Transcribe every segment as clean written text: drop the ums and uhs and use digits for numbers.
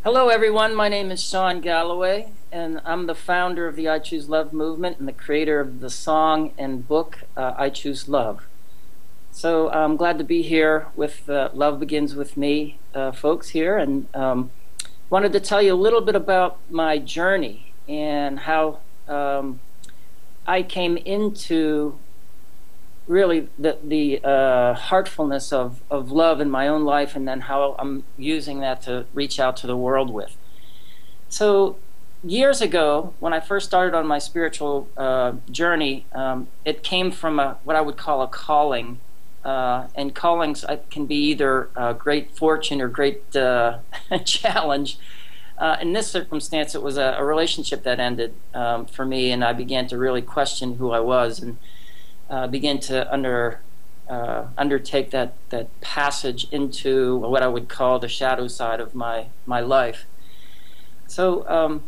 Hello, everyone. My name is Shawn Gallaway, and I'm the founder of the I Choose Love movement and the creator of the song and book I Choose Love. So I'm glad to be here with Love Begins With Me folks here, and wanted to tell you a little bit about my journey and how I came into really the heartfulness of love in my own life, and then how I'm using that to reach out to the world with. So years ago, when I first started on my spiritual journey, it came from what I would call a calling. And callings can be either great fortune or great challenge. In this circumstance, it was a relationship that ended for me, and I began to really question who I was, and begin to undertake that passage into what I would call the shadow side of my life. So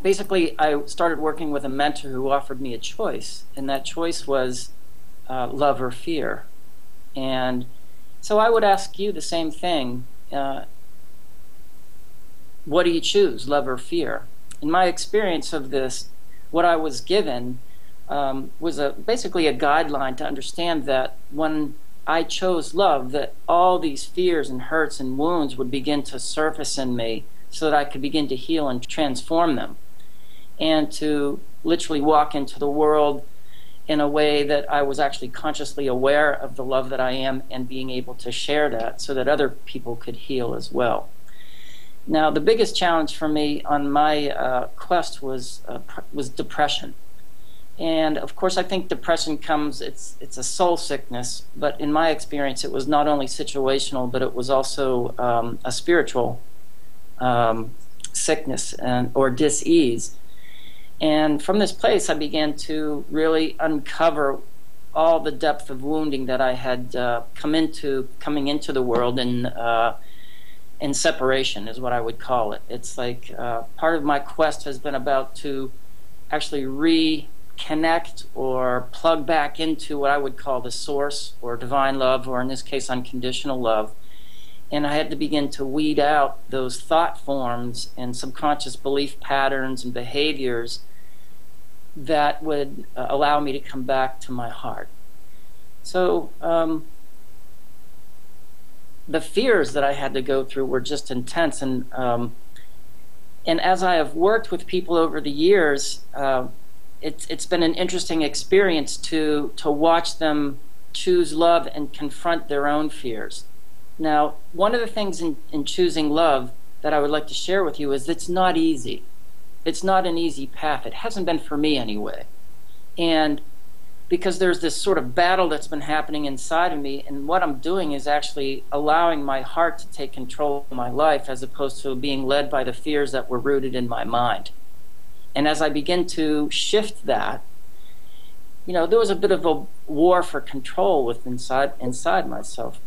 basically, I started working with a mentor who offered me a choice, and that choice was love or fear. And so I would ask you the same thing. What do you choose, love or fear? In my experience of this, what I was given was basically a guideline to understand that when I chose love, that all these fears and hurts and wounds would begin to surface in me so that I could begin to heal and transform them, and to literally walk into the world in a way that I was actually consciously aware of the love that I am, and being able to share that so that other people could heal as well. Now, the biggest challenge for me on my quest was depression. And of course, I think depression comes, it's a soul sickness, but in my experience, it was not only situational, but it was also a spiritual sickness or dis-ease. And from this place, I began to really uncover all the depth of wounding that I had coming into the world in separation, is what I would call it. It's like part of my quest has been about to actually reconnect or plug back into what I would call the source, or divine love, or in this case unconditional love. And I had to begin to weed out those thought forms and subconscious belief patterns and behaviors that would allow me to come back to my heart. So the fears that I had to go through were just intense, and as I have worked with people over the years, it's been an interesting experience to watch them choose love and confront their own fears. Now, one of the things in choosing love that I would like to share with you is it's not easy. It's not an easy path. It hasn't been for me anyway. And because there's this sort of battle that's been happening inside of me, and what I'm doing is actually allowing my heart to take control of my life, as opposed to being led by the fears that were rooted in my mind. And as I begin to shift that, there was a bit of a war for control inside myself.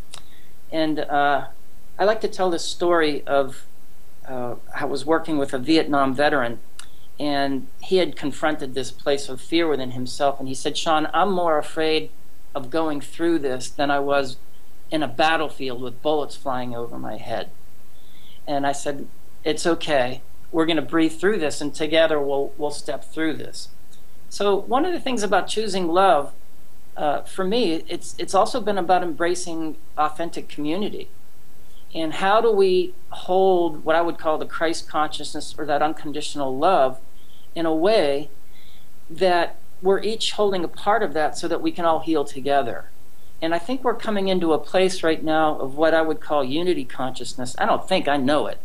And I like to tell this story of I was working with a Vietnam veteran, and he had confronted this place of fear within himself, and he said, "Shawn, I'm more afraid of going through this than I was in a battlefield with bullets flying over my head." And I said, "It's okay. We're going to breathe through this, and together we'll step through this." So one of the things about choosing love, for me, it's also been about embracing authentic community. And how do we hold what I would call the Christ consciousness, or that unconditional love, in a way that we're each holding a part of that so that we can all heal together? And I think we're coming into a place right now of what I would call unity consciousness. I don't think, I know it.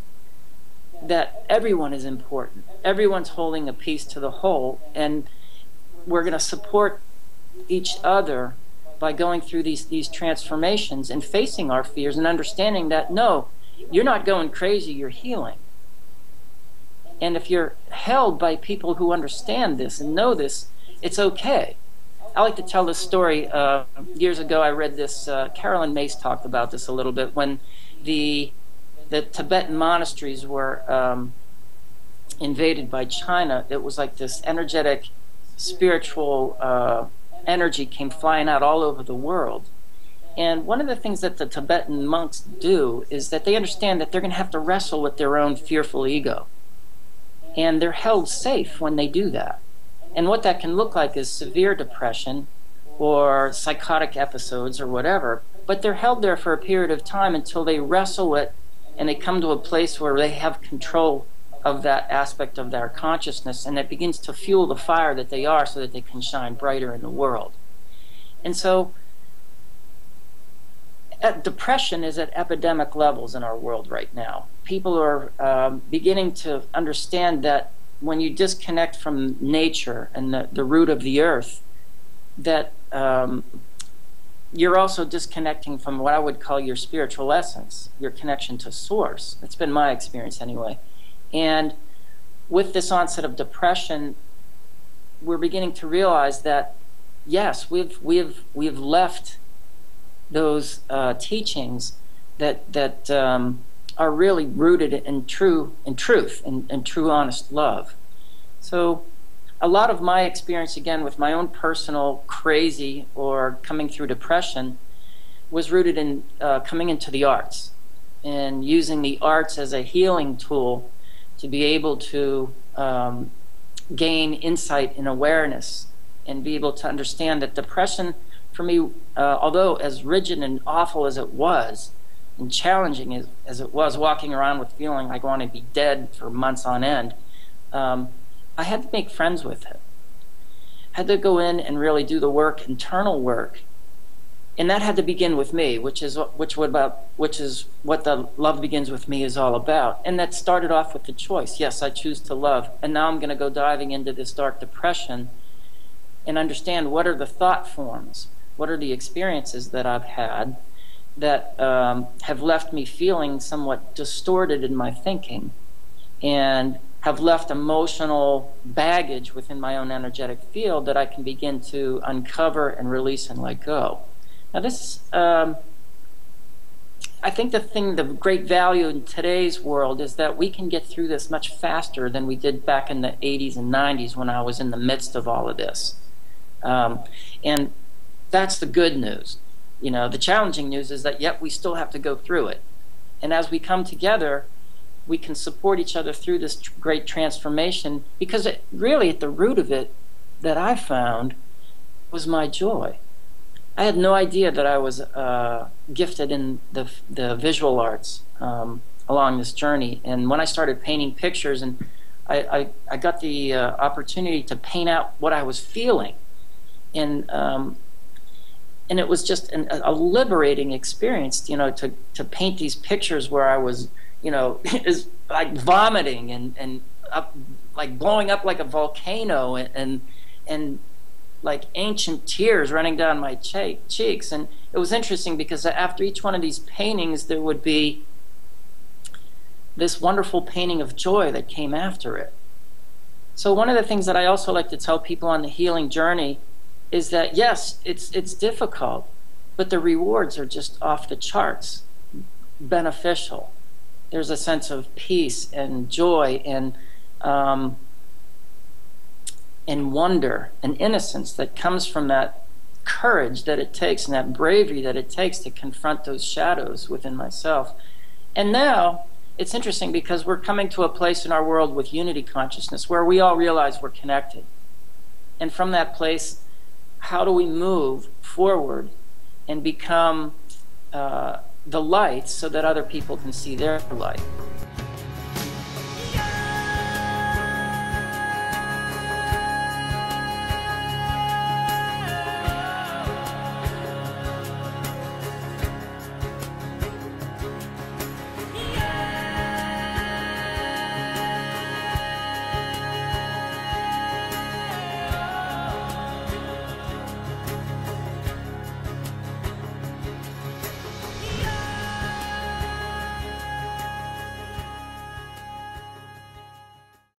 That everyone is important. Everyone's holding a piece to the whole, and we're going to support each other by going through these transformations and facing our fears, and understanding that, no, you're not going crazy, you're healing. And if you're held by people who understand this and know this, it's okay. I like to tell this story. Years ago, I read this, Carolyn Mace talked about this a little bit, when the Tibetan monasteries were invaded by China. It was like this energetic, spiritual energy came flying out all over the world. And one of the things that the Tibetan monks do is that they understand that they're going to have to wrestle with their own fearful ego. And they're held safe when they do that. And what that can look like is severe depression or psychotic episodes or whatever. But they're held there for a period of time until they wrestle it and they come to a place where they have control of that aspect of their consciousness, and it begins to fuel the fire that they are so that they can shine brighter in the world. And so depression is at epidemic levels in our world right now. People are beginning to understand that when you disconnect from nature and the root of the earth, that you're also disconnecting from what I would call your spiritual essence, your connection to source. That's been my experience anyway. And with this onset of depression, we're beginning to realize that yes, we've left those teachings that are really rooted in truth and true honest love. So a lot of my experience, again, with my own personal crazy or coming through depression was rooted in coming into the arts and using the arts as a healing tool to be able to gain insight and awareness and be able to understand that depression for me, although as rigid and awful as it was and challenging as it was, walking around with feeling like I want to be dead for months on end, I had to make friends with it. I had to go in and really do the work, internal work, and that had to begin with me, which is what the Love Begins With Me is all about. And that started off with the choice. Yes, I choose to love, and now I'm going to go diving into this dark depression and understand what are the thought forms, what are the experiences that I've had that have left me feeling somewhat distorted in my thinking and have left emotional baggage within my own energetic field that I can begin to uncover and release and let go. Now this, I think the great value in today's world is that we can get through this much faster than we did back in the 80s and 90s when I was in the midst of all of this. And that's the good news. You know, the challenging news is that, yep, we still have to go through it. And as we come together, we can support each other through this great transformation, because it really, at the root of it, that I found was my joy. I had no idea that I was gifted in the visual arts along this journey. And when I started painting pictures, and I got the opportunity to paint out what I was feeling, and it was just a liberating experience, you know, to paint these pictures where I was, you know, is like vomiting and up, like blowing up like a volcano, and like ancient tears running down my cheeks. And it was interesting because after each one of these paintings there would be this wonderful painting of joy that came after it. So one of the things that I also like to tell people on the healing journey is that yes, it's difficult, but the rewards are just off the charts beneficial. There's a sense of peace and joy and wonder and innocence that comes from that courage that it takes and that bravery that it takes to confront those shadows within myself. And now it's interesting because we're coming to a place in our world with unity consciousness where we all realize we're connected. And from that place, how do we move forward and become the light so that other people can see their light?